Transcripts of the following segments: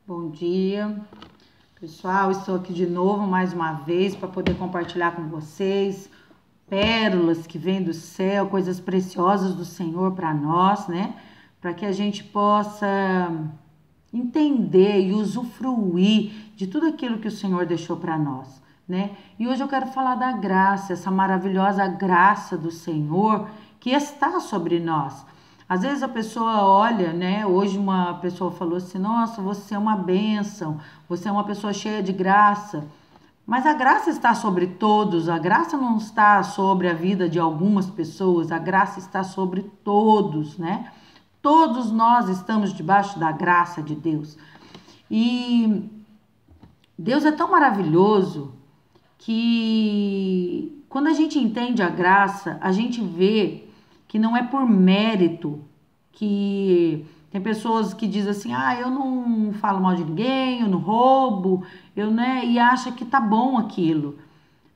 Bom dia, pessoal. Estou aqui de novo mais uma vez para poder compartilhar com vocês pérolas que vêm do céu, coisas preciosas do Senhor para nós, né? Para que a gente possa entender e usufruir de tudo aquilo que o Senhor deixou para nós, né? E hoje eu quero falar da graça, essa maravilhosa graça do Senhor que está sobre nós. Às vezes a pessoa olha, né? Hoje uma pessoa falou assim: nossa, você é uma bênção, você é uma pessoa cheia de graça. Mas a graça está sobre todos, a graça não está sobre a vida de algumas pessoas, a graça está sobre todos, né? Todos nós estamos debaixo da graça de Deus. E Deus é tão maravilhoso que quando a gente entende a graça, a gente vê que não é por mérito, que tem pessoas que dizem assim: eu não falo mal de ninguém, eu não roubo, né, e acha que tá bom aquilo.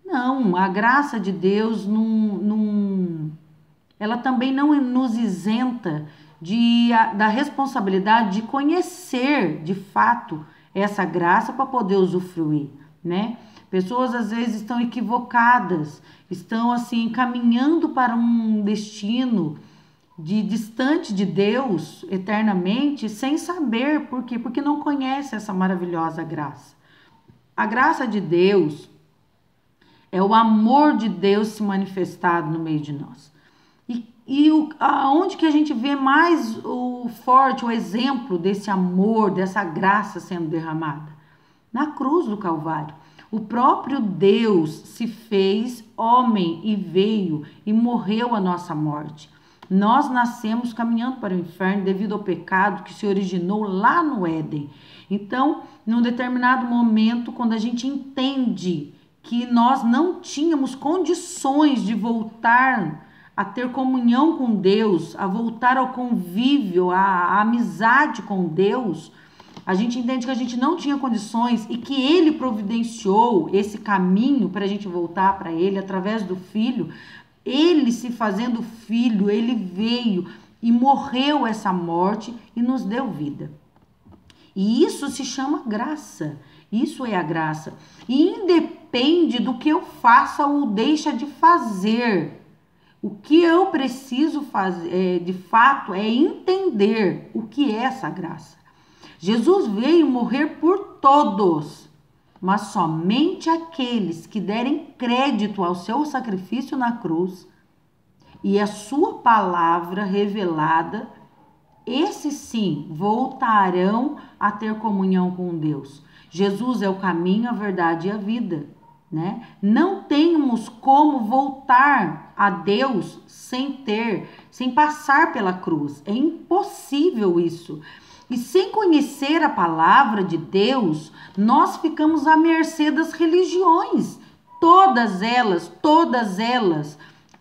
Não, a graça de Deus ela também não nos isenta da responsabilidade de conhecer de fato essa graça para poder usufruir, né? Pessoas às vezes estão equivocadas, estão assim caminhando para um destino distante de Deus eternamente, sem saber por quê? Porque não conhece essa maravilhosa graça. A graça de Deus é o amor de Deus se manifestado no meio de nós. Aonde que a gente vê mais o exemplo desse amor, dessa graça sendo derramada? Na cruz do Calvário. O próprio Deus se fez homem e veio e morreu a nossa morte. Nós nascemos caminhando para o inferno devido ao pecado que se originou lá no Éden. Então, num determinado momento, quando a gente entende que nós não tínhamos condições de voltar a ter comunhão com Deus, a voltar ao convívio, à amizade com Deus, a gente entende que a gente não tinha condições e que Ele providenciou esse caminho para a gente voltar para Ele através do Filho. Ele se fazendo Filho, Ele veio e morreu essa morte e nos deu vida. E isso se chama graça. Isso é a graça. E independe do que eu faça ou deixe de fazer. O que eu preciso fazer, de fato, é entender o que é essa graça. Jesus veio morrer por todos, mas somente aqueles que derem crédito ao seu sacrifício na cruz e a sua palavra revelada, esses sim voltarão a ter comunhão com Deus. Jesus é o caminho, a verdade e a vida, né? Não temos como voltar a Deus sem passar pela cruz. É impossível isso. E sem conhecer a palavra de Deus, nós ficamos à mercê das religiões. Todas elas,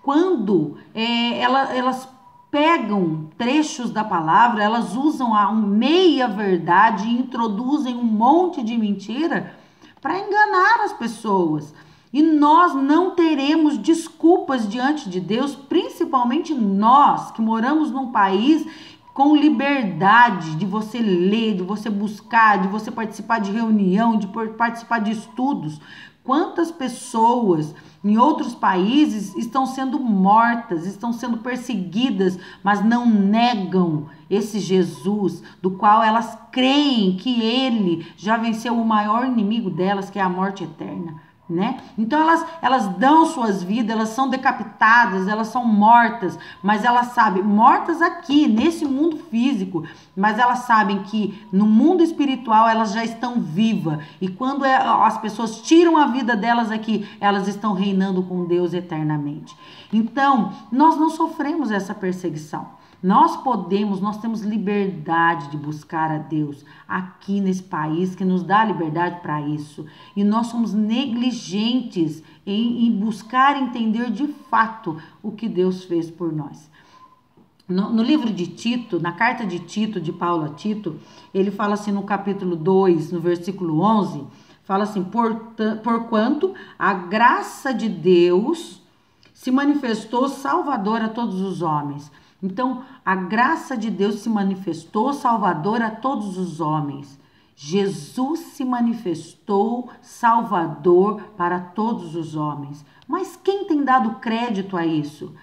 quando elas pegam trechos da palavra, elas usam a meia verdade e introduzem um monte de mentira para enganar as pessoas. E nós não teremos desculpas diante de Deus, principalmente nós que moramos num país com liberdade de você ler, de você buscar, de você participar de reunião, de participar de estudos. Quantas pessoas em outros países estão sendo mortas, estão sendo perseguidas, mas não negam esse Jesus, do qual elas creem que ele já venceu o maior inimigo delas, que é a morte eterna, né? Então elas dão suas vidas, elas são decapitadas, elas são mortas, mas elas sabem, mortas aqui nesse mundo físico, mas elas sabem que no mundo espiritual elas já estão vivas, e quando as pessoas tiram a vida delas aqui, elas estão reinando com Deus eternamente. Então nós não sofremos essa perseguição. Nós temos liberdade de buscar a Deus aqui nesse país que nos dá liberdade para isso. E nós somos negligentes em buscar entender de fato o que Deus fez por nós. No livro de Tito, na carta de Tito, de Paulo a Tito, ele fala assim no capítulo 2, no versículo 11, fala assim: porquanto a graça de Deus se manifestou salvadora a todos os homens. Então, a graça de Deus se manifestou salvadora a todos os homens. Jesus se manifestou Salvador para todos os homens. Mas quem tem dado crédito a isso?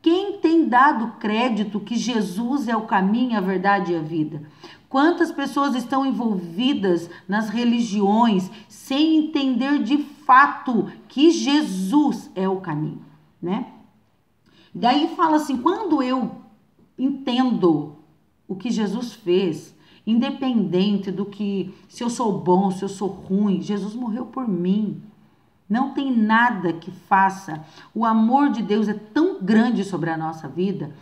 Quem tem dado crédito que Jesus é o caminho, a verdade e a vida? Quantas pessoas estão envolvidas nas religiões sem entender de fato que Jesus é o caminho, né? Daí fala assim, quando eu entendo o que Jesus fez, independente do que, se eu sou bom, se eu sou ruim, Jesus morreu por mim. Não tem nada que faça. O amor de Deus é tão grande sobre a nossa vida,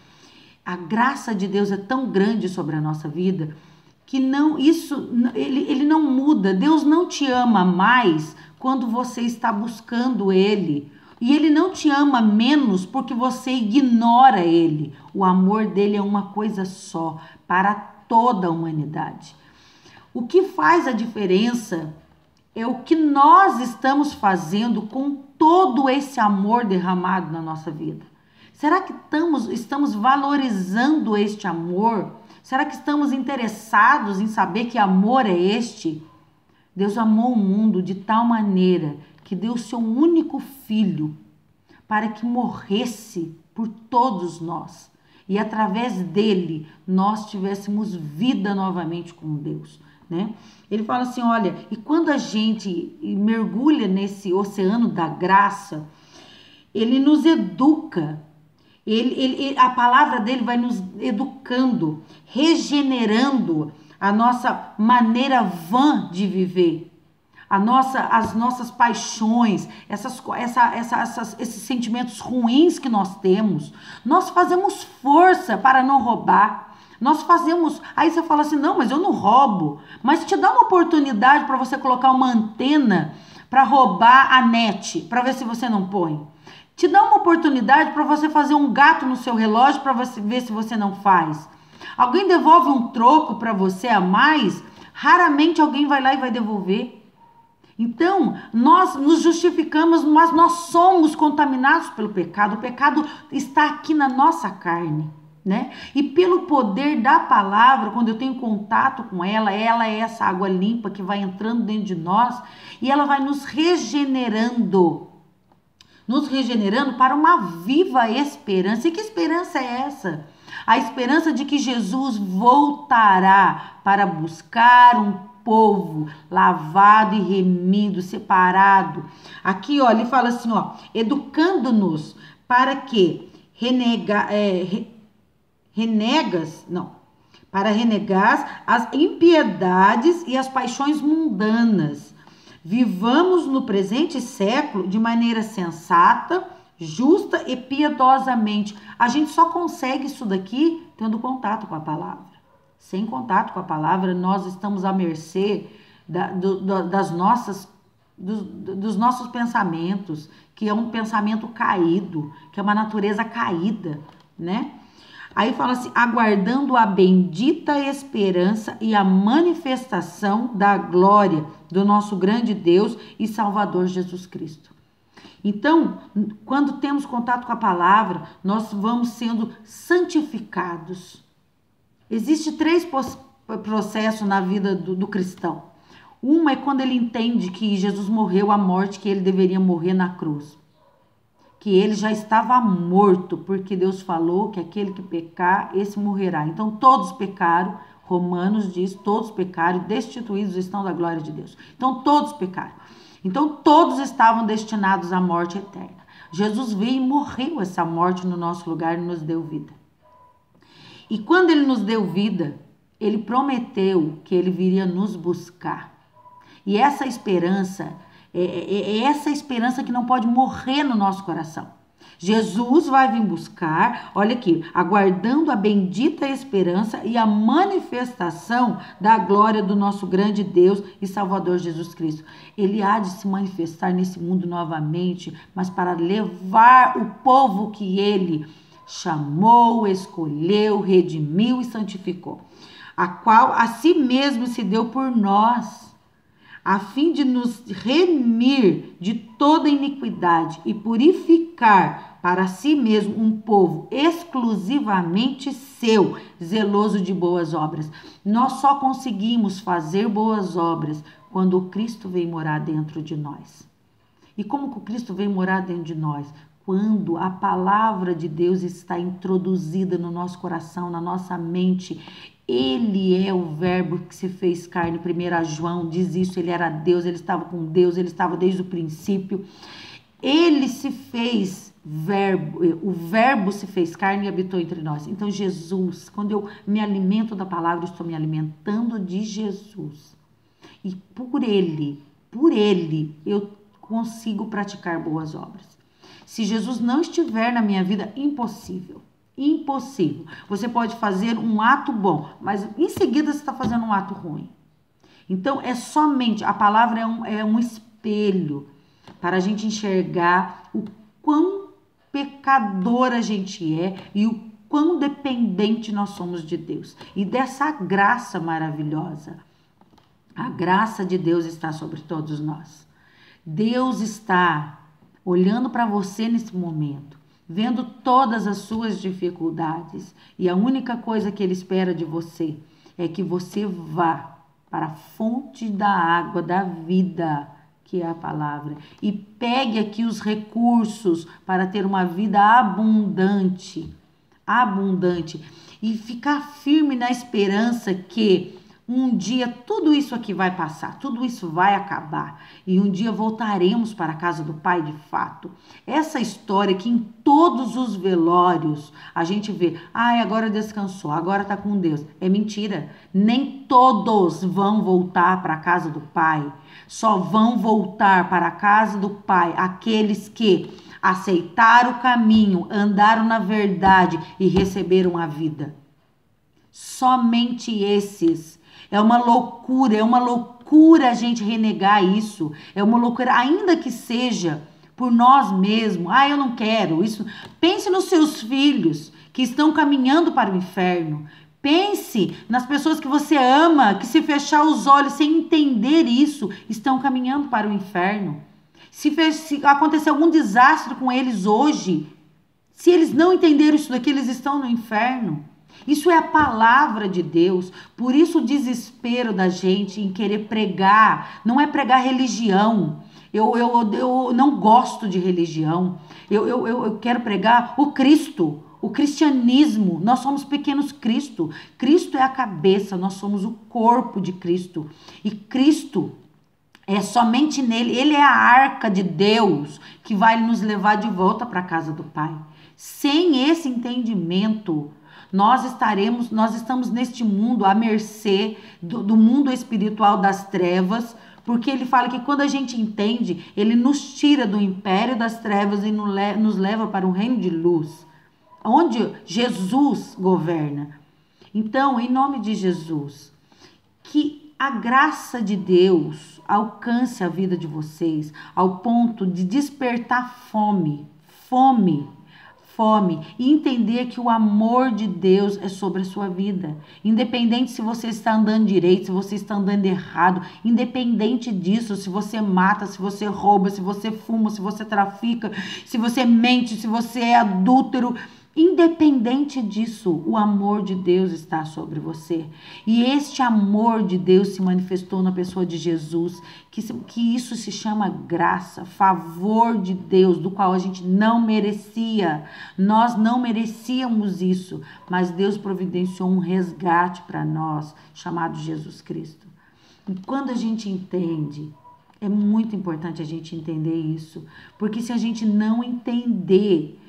a graça de Deus é tão grande sobre a nossa vida, que não, isso, ele não muda. Deus não te ama mais quando você está buscando Ele. E Ele não te ama menos porque você ignora Ele. O amor dele é uma coisa só, para toda a humanidade. O que faz a diferença é o que nós estamos fazendo com todo esse amor derramado na nossa vida. Será que estamos valorizando este amor? Será que estamos interessados em saber que amor é este? Deus amou o mundo de tal maneira que deu o seu único filho para que morresse por todos nós. E através dele nós tivéssemos vida novamente com Deus, né? Ele fala assim, olha, e quando a gente mergulha nesse oceano da graça, ele nos educa. A palavra dele vai nos educando, regenerando a nossa maneira vã de viver, as nossas paixões, esses sentimentos ruins que nós temos. Nós fazemos força para não roubar. Nós fazemos. Aí você fala assim, não, mas eu não roubo. Mas te dá uma oportunidade para você colocar uma antena para roubar a net, para ver se você não põe. Te dá uma oportunidade para você fazer um gato no seu relógio para você ver se você não faz. Alguém devolve um troco para você a mais, raramente alguém vai lá e vai devolver. Então, nós nos justificamos, mas nós somos contaminados pelo pecado. O pecado está aqui na nossa carne, né? E pelo poder da palavra, quando eu tenho contato com ela é essa água limpa que vai entrando dentro de nós e ela vai nos regenerando para uma viva esperança. E que esperança é essa? A esperança de que Jesus voltará para buscar um povo lavado e remido, separado. Aqui, ó, ele fala assim, ó, educando-nos para que para renegar as impiedades e as paixões mundanas. Vivamos no presente século de maneira sensata, justa e piedosamente. A gente só consegue isso daqui tendo contato com a palavra. Sem contato com a palavra, nós estamos à mercê dos nossos pensamentos, que é um pensamento caído, que é uma natureza caída, né? Aí fala assim, aguardando a bendita esperança e a manifestação da glória do nosso grande Deus e Salvador Jesus Cristo. Então, quando temos contato com a palavra, nós vamos sendo santificados. Existem 3 processos na vida do cristão. Uma é quando ele entende que Jesus morreu a morte que ele deveria morrer na cruz. Que ele já estava morto, porque Deus falou que aquele que pecar, esse morrerá. Então todos pecaram, Romanos diz, todos pecaram, destituídos estão da glória de Deus. Então todos pecaram. Então todos estavam destinados à morte eterna. Jesus veio e morreu essa morte no nosso lugar e nos deu vida. E quando ele nos deu vida, ele prometeu que ele viria nos buscar. E essa esperança é essa esperança que não pode morrer no nosso coração. Jesus vai vir buscar, olha aqui, aguardando a bendita esperança e a manifestação da glória do nosso grande Deus e Salvador Jesus Cristo. Ele há de se manifestar nesse mundo novamente, mas para levar o povo que ele chamou, escolheu, redimiu e santificou, a qual a si mesmo se deu por nós, a fim de nos remir de toda iniquidade e purificar para si mesmo um povo exclusivamente seu, zeloso de boas obras. Nós só conseguimos fazer boas obras quando o Cristo vem morar dentro de nós. E como que o Cristo vem morar dentro de nós? Quando a palavra de Deus está introduzida no nosso coração, na nossa mente. Ele é o verbo que se fez carne. 1 João diz isso, ele era Deus, ele estava com Deus, ele estava desde o princípio. Ele se fez verbo, o verbo se fez carne e habitou entre nós. Então Jesus, quando eu me alimento da palavra, eu estou me alimentando de Jesus. E por ele, eu consigo praticar boas obras. Se Jesus não estiver na minha vida, impossível. Impossível. Você pode fazer um ato bom, mas em seguida você está fazendo um ato ruim. Então, é somente, a palavra é um espelho para a gente enxergar o quão pecador a gente é e o quão dependente nós somos de Deus. E dessa graça maravilhosa. A graça de Deus está sobre todos nós. Deus está olhando para você nesse momento, vendo todas as suas dificuldades, e a única coisa que Ele espera de você é que você vá para a fonte da água da vida, que é a palavra, e pegue aqui os recursos para ter uma vida abundante, e ficar firme na esperança que um dia tudo isso aqui vai passar, tudo isso vai acabar e um dia voltaremos para a casa do Pai de fato. Essa história que em todos os velórios a gente vê, agora descansou, agora está com Deus. É mentira, nem todos vão voltar para a casa do Pai. Só vão voltar para a casa do Pai aqueles que aceitaram o caminho, andaram na verdade e receberam a vida. Somente esses. É uma loucura a gente renegar isso. É uma loucura, ainda que seja por nós mesmos. Eu não quero isso. Pense nos seus filhos que estão caminhando para o inferno. Pense nas pessoas que você ama, que se fechar os olhos sem entender isso, estão caminhando para o inferno. Se acontecer algum desastre com eles hoje, se eles não entenderam isso daqui, eles estão no inferno. Isso é a palavra de Deus. Por isso o desespero da gente em querer pregar. Não é pregar religião. Eu não gosto de religião. Eu quero pregar o Cristo, o cristianismo. Nós somos pequenos Cristo. Cristo é a cabeça, nós somos o corpo de Cristo. E Cristo é somente nele. Ele é a arca de Deus que vai nos levar de volta para a casa do Pai. Sem esse entendimento, nós estamos neste mundo à mercê do mundo espiritual das trevas, porque ele fala que quando a gente entende, ele nos tira do império das trevas e nos leva para um reino de luz, onde Jesus governa. Então, em nome de Jesus, que a graça de Deus alcance a vida de vocês ao ponto de despertar fome e entender que o amor de Deus é sobre a sua vida. Independente se você está andando direito, se você está andando errado, independente disso, se você mata, se você rouba, se você fuma, se você trafica, se você mente, se você é adúltero, independente disso, o amor de Deus está sobre você. E este amor de Deus se manifestou na pessoa de Jesus, que isso se chama graça, favor de Deus, do qual a gente não merecia. Nós não merecíamos isso, mas Deus providenciou um resgate para nós, chamado Jesus Cristo. E quando a gente entende, é muito importante a gente entender isso, porque se a gente não entender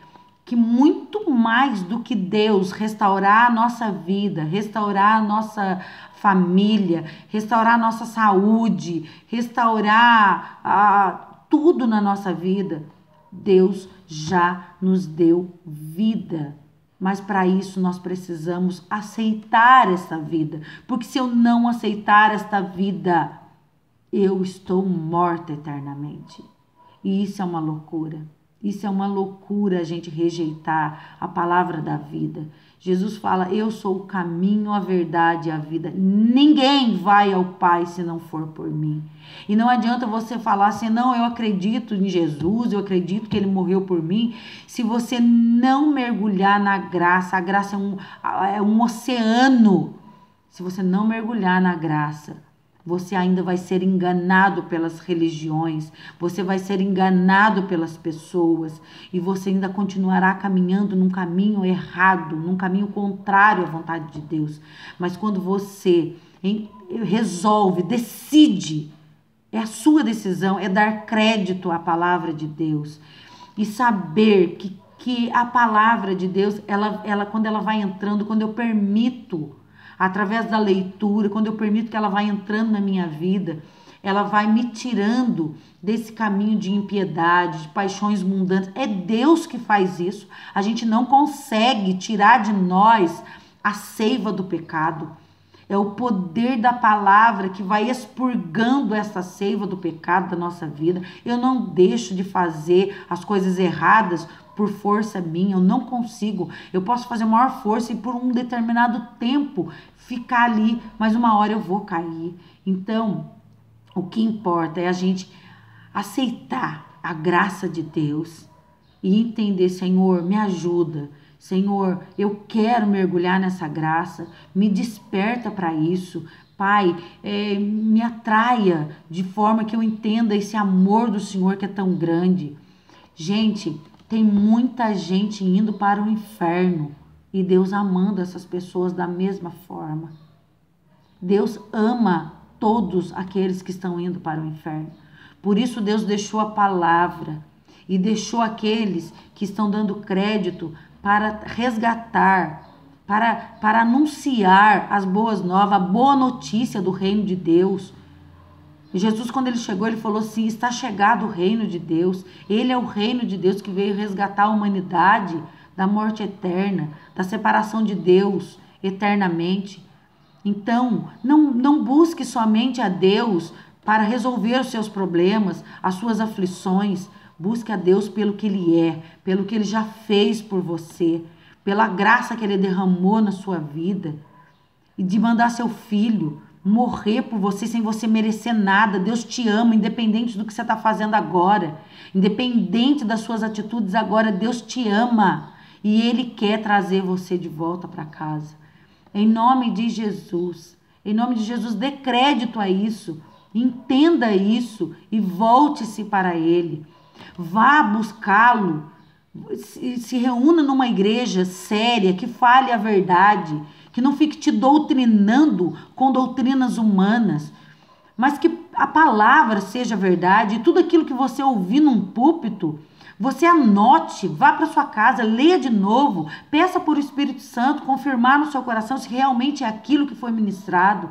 que muito mais do que Deus restaurar a nossa vida, restaurar a nossa família, restaurar a nossa saúde, restaurar tudo na nossa vida, Deus já nos deu vida. Mas para isso nós precisamos aceitar essa vida, porque se eu não aceitar esta vida, eu estou morta eternamente. E isso é uma loucura. Isso é uma loucura a gente rejeitar a palavra da vida. Jesus fala: eu sou o caminho, a verdade e a vida. Ninguém vai ao Pai se não for por mim. E não adianta você falar assim: não, eu acredito em Jesus, eu acredito que ele morreu por mim. Se você não mergulhar na graça, a graça é um oceano. Se você não mergulhar na graça, você ainda vai ser enganado pelas religiões, você vai ser enganado pelas pessoas e você ainda continuará caminhando num caminho errado, num caminho contrário à vontade de Deus. Mas quando você resolve, decide, é a sua decisão, é dar crédito à palavra de Deus e saber que a palavra de Deus, ela quando ela vai entrando, quando eu permito, através da leitura, quando eu permito que ela vá entrando na minha vida, ela vai me tirando desse caminho de impiedade, de paixões mundanas. É Deus que faz isso. A gente não consegue tirar de nós a seiva do pecado. É o poder da palavra que vai expurgando essa seiva do pecado da nossa vida. Eu não deixo de fazer as coisas erradas por força minha, eu não consigo. Eu posso fazer maior força e por um determinado tempo ficar ali, mas uma hora eu vou cair. Então, o que importa é a gente aceitar a graça de Deus e entender: Senhor, me ajuda. Senhor, eu quero mergulhar nessa graça, me desperta para isso. Pai, me atraia de forma que eu entenda esse amor do Senhor que é tão grande. Gente, tem muita gente indo para o inferno e Deus amando essas pessoas da mesma forma. Deus ama todos aqueles que estão indo para o inferno. Por isso Deus deixou a palavra e deixou aqueles que estão dando crédito para resgatar, para anunciar as boas novas, a boa notícia do reino de Deus. Jesus, quando ele chegou, ele falou assim: está chegado o reino de Deus. Ele é o reino de Deus que veio resgatar a humanidade da morte eterna, da separação de Deus eternamente. Então, não busque somente a Deus para resolver os seus problemas, as suas aflições. Busque a Deus pelo que Ele é, pelo que Ele já fez por você, pela graça que Ele derramou na sua vida. E de mandar seu filho morrer por você sem você merecer nada. Deus te ama, independente do que você está fazendo agora, independente das suas atitudes agora, Deus te ama e Ele quer trazer você de volta para casa. Em nome de Jesus, dê crédito a isso, entenda isso e volte-se para Ele. Vá buscá-lo, se reúna numa igreja séria, que fale a verdade, que não fique te doutrinando com doutrinas humanas, mas que a palavra seja verdade e tudo aquilo que você ouvir num púlpito, você anote, vá para sua casa, leia de novo, peça por Espírito Santo confirmar no seu coração se realmente é aquilo que foi ministrado.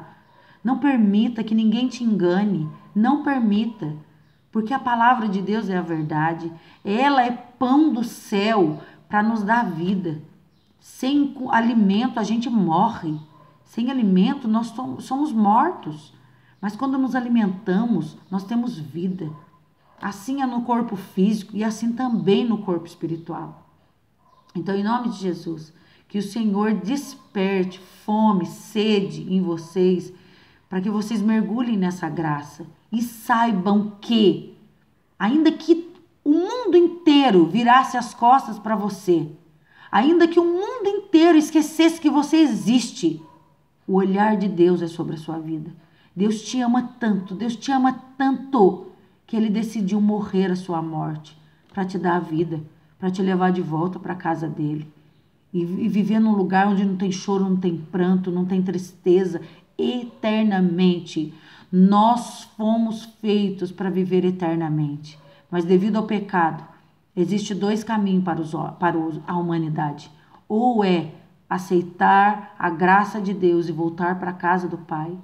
Não permita que ninguém te engane, não permita, porque a palavra de Deus é a verdade, ela é pão do céu para nos dar vida. Sem alimento a gente morre, sem alimento nós somos mortos, mas quando nos alimentamos nós temos vida. Assim é no corpo físico e assim também no corpo espiritual. Então, em nome de Jesus, que o Senhor desperte fome, sede em vocês, para que vocês mergulhem nessa graça e saibam que, ainda que o mundo inteiro virasse as costas para você, ainda que o mundo inteiro esquecesse que você existe, o olhar de Deus é sobre a sua vida. Deus te ama tanto, que Ele decidiu morrer a sua morte para te dar a vida, para te levar de volta para a casa dEle. E viver num lugar onde não tem choro, não tem pranto, não tem tristeza, eternamente. Nós fomos feitos para viver eternamente. Mas devido ao pecado, existem dois caminhos para a humanidade. Ou é aceitar a graça de Deus e voltar para a casa do Pai,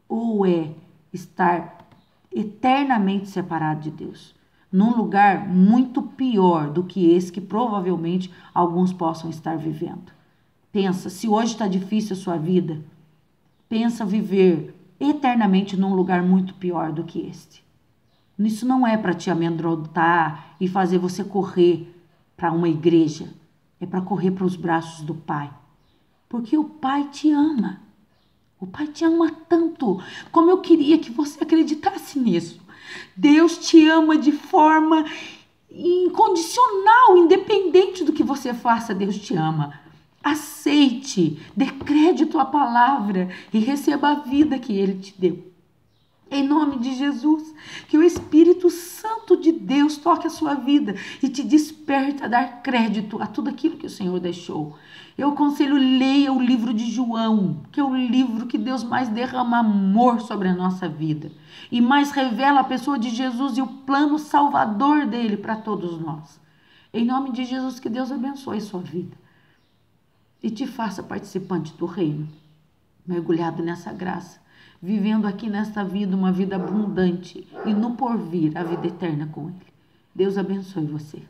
ou é estar eternamente separado de Deus, num lugar muito pior do que esse que provavelmente alguns possam estar vivendo. Pensa, se hoje está difícil a sua vida, pensa viver eternamente num lugar muito pior do que este. Isso não é para te amedrontar e fazer você correr para uma igreja, é para correr para os braços do Pai. porque o Pai te ama. O Pai te ama tanto, como eu queria que você acreditasse nisso. Deus te ama de forma incondicional, independente do que você faça, Deus te ama. Aceite, dê crédito à palavra e receba a vida que Ele te deu. Em nome de Jesus, que o Espírito Santo de Deus toque a sua vida e te desperte a dar crédito a tudo aquilo que o Senhor deixou. Eu aconselho, leia o livro de João, que é o livro que Deus mais derrama amor sobre a nossa vida e mais revela a pessoa de Jesus e o plano salvador dele para todos nós. Em nome de Jesus, que Deus abençoe a sua vida e te faça participante do reino, mergulhado nessa graça, vivendo aqui nesta vida uma vida abundante e no porvir a vida eterna com Ele. Deus abençoe você.